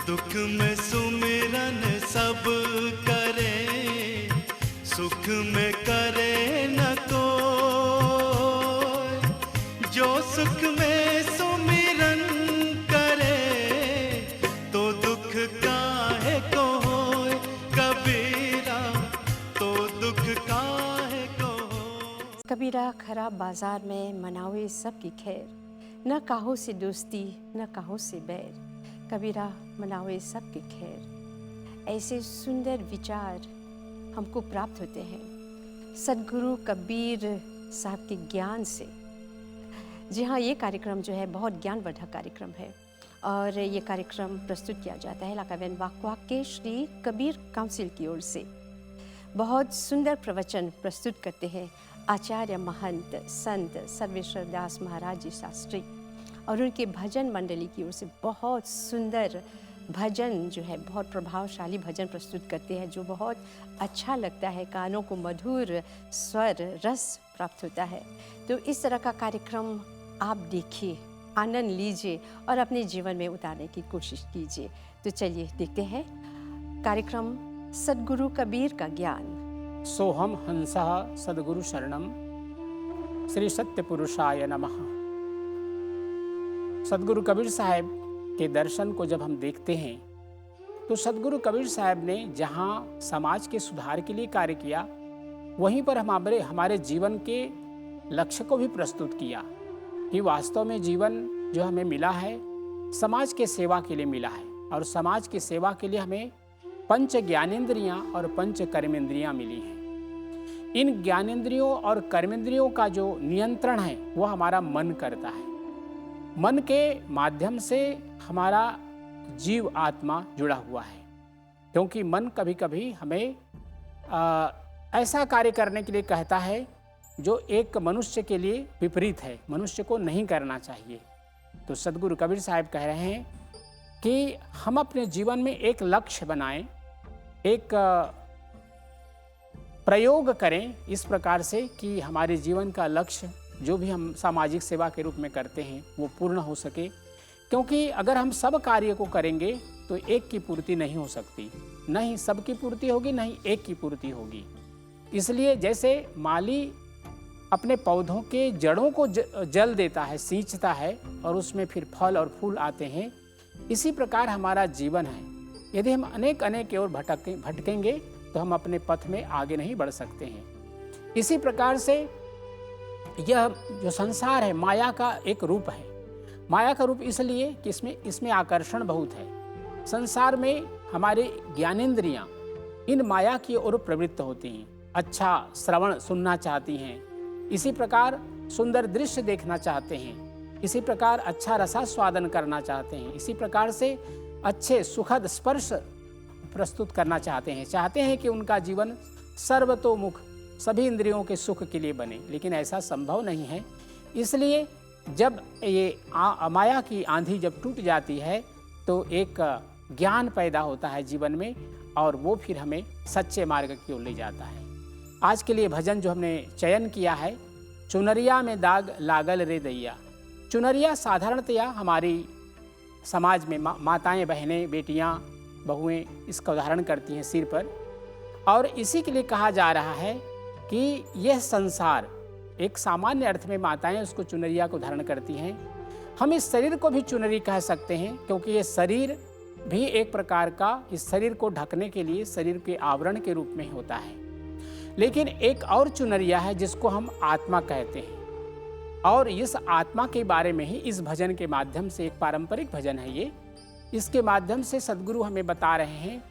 दुख में सुमिरन सब करे, सुख में करे न कोई। जो सुख में सुमिरन करे, तो दुख काहे को होए। कबीरा तो दुख काहे को होए। कबीरा खराब बाजार में मनावे सबकी खैर, न काहो से दोस्ती न काहो से बैर। कबीरा मनावे सबकी खैर। ऐसे सुंदर विचार हमको प्राप्त होते हैं सदगुरु कबीर साहब के ज्ञान से। जी हाँ, ये कार्यक्रम जो है बहुत ज्ञानवर्धक कार्यक्रम है और ये कार्यक्रम प्रस्तुत किया जाता है लाकावैन वाकवा के श्री कबीर काउंसिल की ओर से। बहुत सुंदर प्रवचन प्रस्तुत करते हैं आचार्य महंत संत सर्वेश्वर दास महाराज जी शास्त्री, और उनके भजन मंडली की ओर से बहुत सुंदर भजन जो है, बहुत प्रभावशाली भजन प्रस्तुत करते हैं जो बहुत अच्छा लगता है, कानों को मधुर स्वर रस प्राप्त होता है। तो इस तरह का कार्यक्रम आप देखिए, आनंद लीजिए और अपने जीवन में उतारने की कोशिश कीजिए। तो चलिए देखते हैं कार्यक्रम सदगुरु कबीर का ज्ञान। सोहम हंसः सद्गुरु शरणम, श्री सत्य पुरुषाय नमः। सदगुरु कबीर साहब के दर्शन को जब हम देखते हैं तो सदगुरु कबीर साहब ने जहाँ समाज के सुधार के लिए कार्य किया, वहीं पर हमारे जीवन के लक्ष्य को भी प्रस्तुत किया कि वास्तव में जीवन जो हमें मिला है समाज के सेवा के लिए मिला है, और समाज की सेवा के लिए हमें पंच ज्ञानेंद्रियां और पंच कर्मेंद्रियां मिली हैं। इन ज्ञानेंद्रियों और कर्मेंद्रियों का जो नियंत्रण है वो हमारा मन करता है। मन के माध्यम से हमारा जीव आत्मा जुड़ा हुआ है, क्योंकि मन कभी कभी हमें ऐसा कार्य करने के लिए कहता है जो एक मनुष्य के लिए विपरीत है, मनुष्य को नहीं करना चाहिए। तो सदगुरु कबीर साहब कह रहे हैं कि हम अपने जीवन में एक लक्ष्य बनाएं, एक प्रयोग करें इस प्रकार से कि हमारे जीवन का लक्ष्य जो भी हम सामाजिक सेवा के रूप में करते हैं वो पूर्ण हो सके। क्योंकि अगर हम सब कार्य को करेंगे तो एक की पूर्ति नहीं हो सकती, नहीं सबकी पूर्ति होगी, नहीं एक की पूर्ति होगी। इसलिए जैसे माली अपने पौधों के जड़ों को जल देता है, सींचता है, और उसमें फिर फल और फूल आते हैं, इसी प्रकार हमारा जीवन है। यदि हम अनेक की ओर भटकेंगे तो हम अपने पथ में आगे नहीं बढ़ सकते हैं। इसी प्रकार से यह जो संसार है माया का एक रूप है। माया का रूप इसलिए कि इसमें आकर्षण बहुत है। संसार में हमारे ज्ञानेंद्रियां इन माया की ओर प्रवृत्त होती हैं, अच्छा श्रवण सुनना चाहती हैं, इसी प्रकार सुंदर दृश्य देखना चाहते हैं, इसी प्रकार अच्छा रसास्वादन करना चाहते हैं, इसी प्रकार से अच्छे सुखद स्पर्श प्रस्तुत करना चाहते हैं कि उनका जीवन सर्वतोमुख सभी इंद्रियों के सुख के लिए बने, लेकिन ऐसा संभव नहीं है। इसलिए जब ये माया की आंधी जब टूट जाती है तो एक ज्ञान पैदा होता है जीवन में, और वो फिर हमें सच्चे मार्ग की ओर ले जाता है। आज के लिए भजन जो हमने चयन किया है, चुनरिया में दाग लागल रे दैया। चुनरिया साधारणतया हमारी समाज में माताएं, बहनें, बेटियां, बहुएं इसका उदाहरण करती हैं सिर पर, और इसी के लिए कहा जा रहा है कि यह संसार, एक सामान्य अर्थ में माताएं उसको चुनरिया को धारण करती हैं। हम इस शरीर को भी चुनरी कह सकते हैं, क्योंकि ये शरीर भी एक प्रकार का इस शरीर को ढकने के लिए शरीर के आवरण के रूप में होता है। लेकिन एक और चुनरिया है जिसको हम आत्मा कहते हैं, और इस आत्मा के बारे में ही इस भजन के माध्यम से, एक पारंपरिक भजन है ये, इसके माध्यम से सदगुरु हमें बता रहे हैं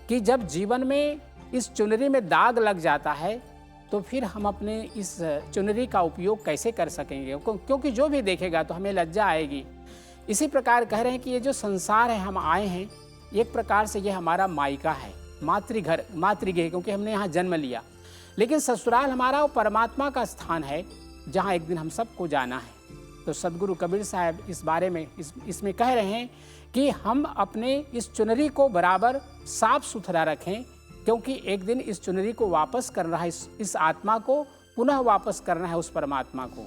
कि जब जीवन में इस चुनरी में दाग लग जाता है तो फिर हम अपने इस चुनरी का उपयोग कैसे कर सकेंगे, क्योंकि जो भी देखेगा तो हमें लज्जा आएगी। इसी प्रकार कह रहे हैं कि ये जो संसार है, हम आए हैं एक प्रकार से ये हमारा मायका है, मातृघर, मातृगृह, क्योंकि हमने यहाँ जन्म लिया। लेकिन ससुराल हमारा वो परमात्मा का स्थान है जहाँ एक दिन हम सबको जाना है। तो सदगुरु कबीर साहब इस बारे में इसमें कह रहे हैं कि हम अपने इस चुनरी को बराबर साफ सुथरा रखें, क्योंकि एक दिन इस चुनरी को वापस करना है, इस आत्मा को पुनः वापस करना है उस परमात्मा को,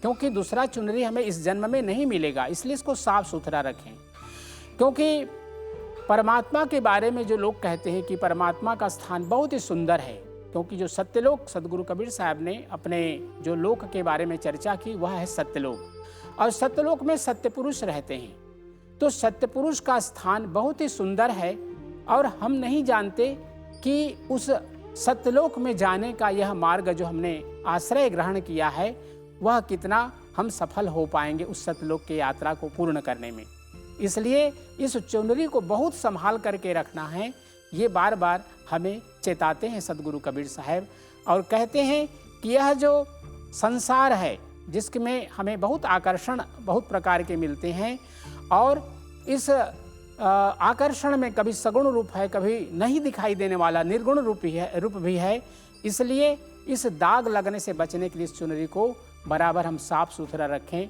क्योंकि दूसरा चुनरी हमें इस जन्म में नहीं मिलेगा। इसलिए इसको साफ सुथरा रखें, क्योंकि परमात्मा के बारे में जो लोग कहते हैं कि परमात्मा का स्थान बहुत ही सुंदर है, क्योंकि जो सत्यलोक सदगुरु कबीर साहब ने अपने जो लोक के बारे में चर्चा की वह है सत्यलोक, और सत्यलोक में सत्य पुरुष रहते हैं। तो सत्य पुरुष का स्थान बहुत ही सुंदर है, और हम नहीं जानते कि उस सत्यलोक में जाने का यह मार्ग जो हमने आश्रय ग्रहण किया है वह कितना हम सफल हो पाएंगे उस सत्यलोक की यात्रा को पूर्ण करने में। इसलिए इस चुनरी को बहुत संभाल करके रखना है, ये बार बार हमें चेताते हैं सदगुरु कबीर साहब, और कहते हैं कि यह जो संसार है जिसमें हमें बहुत आकर्षण बहुत प्रकार के मिलते हैं, और इस आकर्षण में कभी सगुण रूप है, कभी नहीं दिखाई देने वाला निर्गुण रूप भी है। इसलिए इस दाग लगने से बचने के लिए इस चुनरी को बराबर हम साफ सुथरा रखें।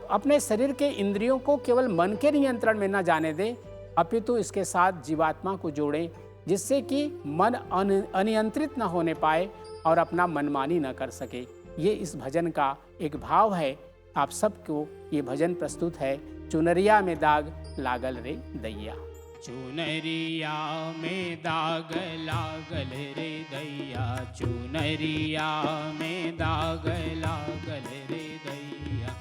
अपने शरीर के इंद्रियों को केवल मन के नियंत्रण में न जाने दें, अपितु इसके साथ जीवात्मा को जोड़ें, जिससे कि मन अनियंत्रित न होने पाए और अपना मनमानी न कर सके। ये इस भजन का एक भाव है। आप सबको ये भजन प्रस्तुत है। चुनरिया में दाग लागल रे दैया। चुनरिया में दाग लागल रे दैया, चुनरिया में दाग लागल रे दैया,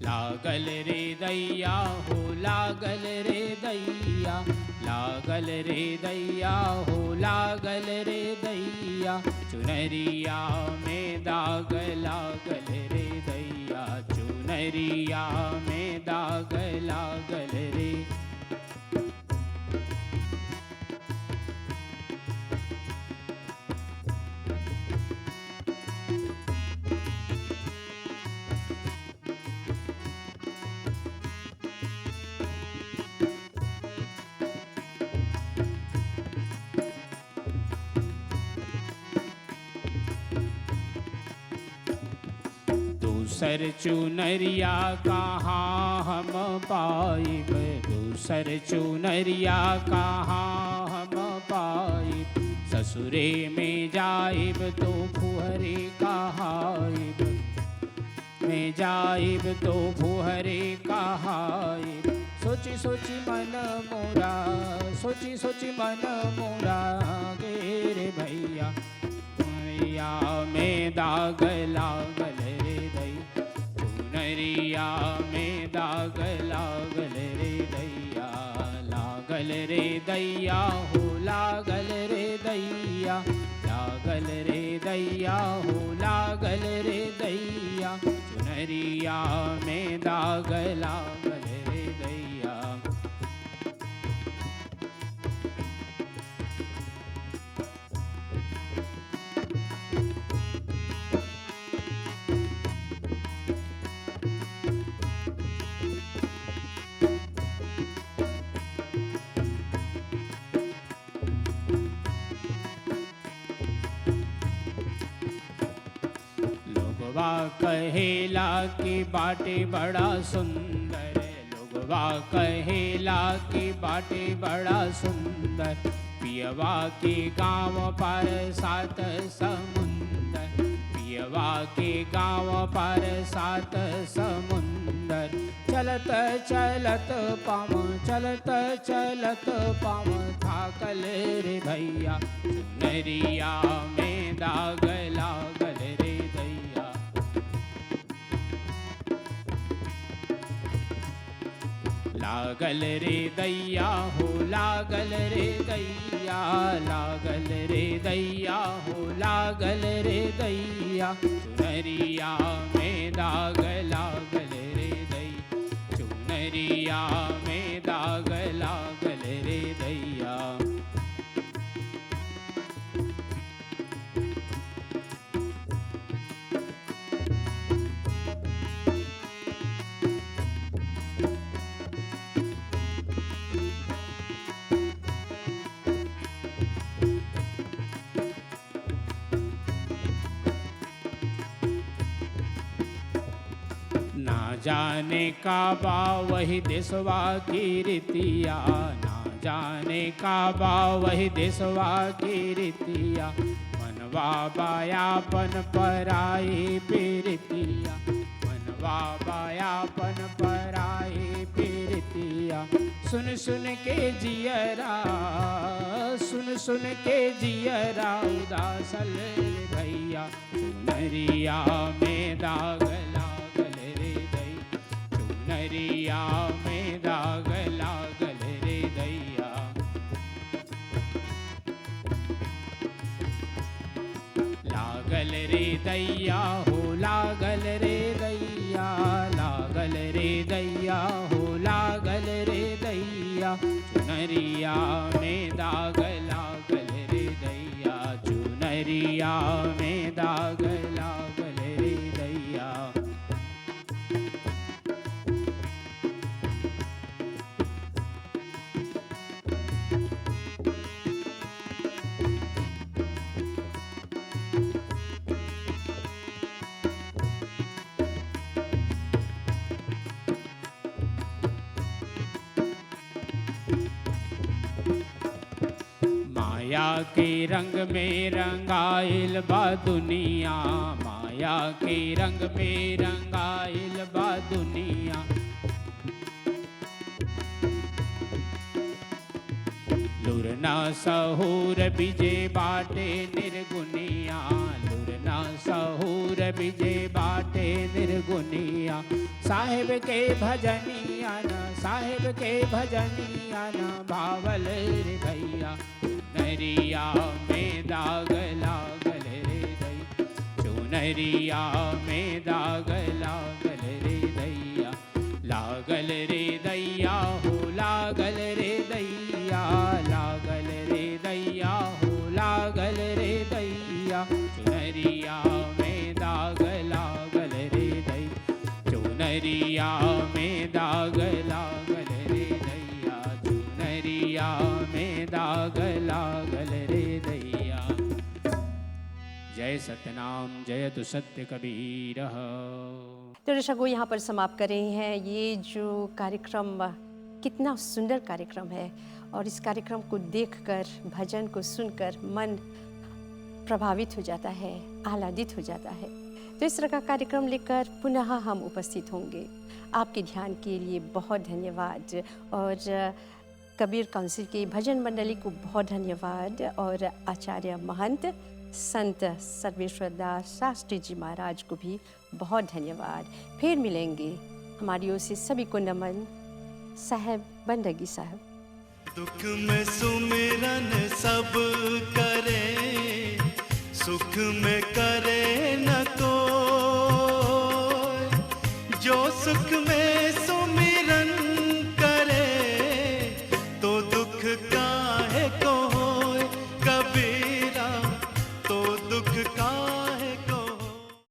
लागल रे दैया हो लागल रे दैया, लागल रे दैया हो लागल रे दैया, चुनरिया में दाग लागल रे दैया, चुनरिया में दाग लागल रे। दूसर चुनरिया कहाँ हम पाइब, दूसर चुनरिया कहाँ हम पाइब, ससुरे में जाइब तो फुहरे कहाइब, में जाइब तो फुहरे कहाइब। सोची सोची मन मोरा, सोची सोची मन मोरा गे रे भैया, चुनरिया में दाग लागल रे दैया, चुनरिया में दाग लागल रे दैया, लागल रे दैया हो लागल रे दैया, लागल रे दैया हो लागल रे दैया, चुनरिया में दाग लागल रे दैया। लोगवा कहेला कि बाटे बड़ा सुंदर, लोगवा कहेला कि बाटे बड़ा सुंदर, पियवा के गाँव पर सात समुंदर, पियवा के गाँव पर सात समुंदर, चलत चलत पाम, चलत चलत पाम थाकल रे भैया, चुनरिया में दाग लागल रे दैया। लागल रे दैया हो लागल रे दैया, लागल रे दैया हो लागल रे दैया, चुनरिया में दाग लागल रे दैया, चुनरिया में दाग लागल रे दैया। ना जाने काबा वही देशवा की रीतिया, ना जाने काबा वही देशवा की रीतिया, मनवा बायापन पराई पीरितिया, मनवा बायापन पराई पीरितिया, सुन सुन के जियरा, सुन सुन के जियरा उदासल रे भैया, चुनरिया में दाग लागल रे दैया, चुनरिया में दाग लागल रे दैया। लागल रे दैया हो लागल रे दैया, लागल रे दैया हो लागल रे दैया, चुनरिया में दाग लागल रे दैया, चुनरिया में दाग लागल रे दैया। माया के रंग में रंगाइल बा दुनिया, माया के रंग में रंगाइल बा दुनिया। लुरना सहूर बिजे बाटे निर्गुनिया, लुरना सहूर बिजे बाटे निर्गुनिया। साहेब के भजनिया न, साहेब के भजनिया न, भावल रे भैया, चुनरिया में दाग लागल रे दैया, चुनरिया में दाग लागल रे दैया। लागल रे दैया हो लागल रे दैया, लागल रे दैया हो लागल रे दैया, चुनरिया में दाग लागल रे दैया, चुनरिया में दाग लागल रे दैया, चुनरिया में दाग लागल रे दैया। जय सतनाम जयतु सत्य कबीर। तो दर्शकों को यहाँ पर समाप्त कर रहे हैं। ये जो कार्यक्रम कितना सुंदर कार्यक्रम है और इस कार्यक्रम को देखकर, भजन को सुनकर मन प्रभावित हो जाता है, आह्लादित हो जाता है। तो इस तरह का कार्यक्रम लेकर पुनः हम उपस्थित होंगे। आपके ध्यान के लिए बहुत धन्यवाद और कबीर काउंसिल की भजन मंडली को बहुत धन्यवाद और आचार्य महंत संत सर्वेश्वर दास शास्त्री जी महाराज को भी बहुत धन्यवाद। फिर मिलेंगे। हमारी ओर से सभी को नमन। साहब बंदगी साहब। दुख में सुमिरन सब करे, सुख में करे न कोई। जो सुख में सुमिरन करे, तो दुख काहे को होए। कबीरा तो दुख का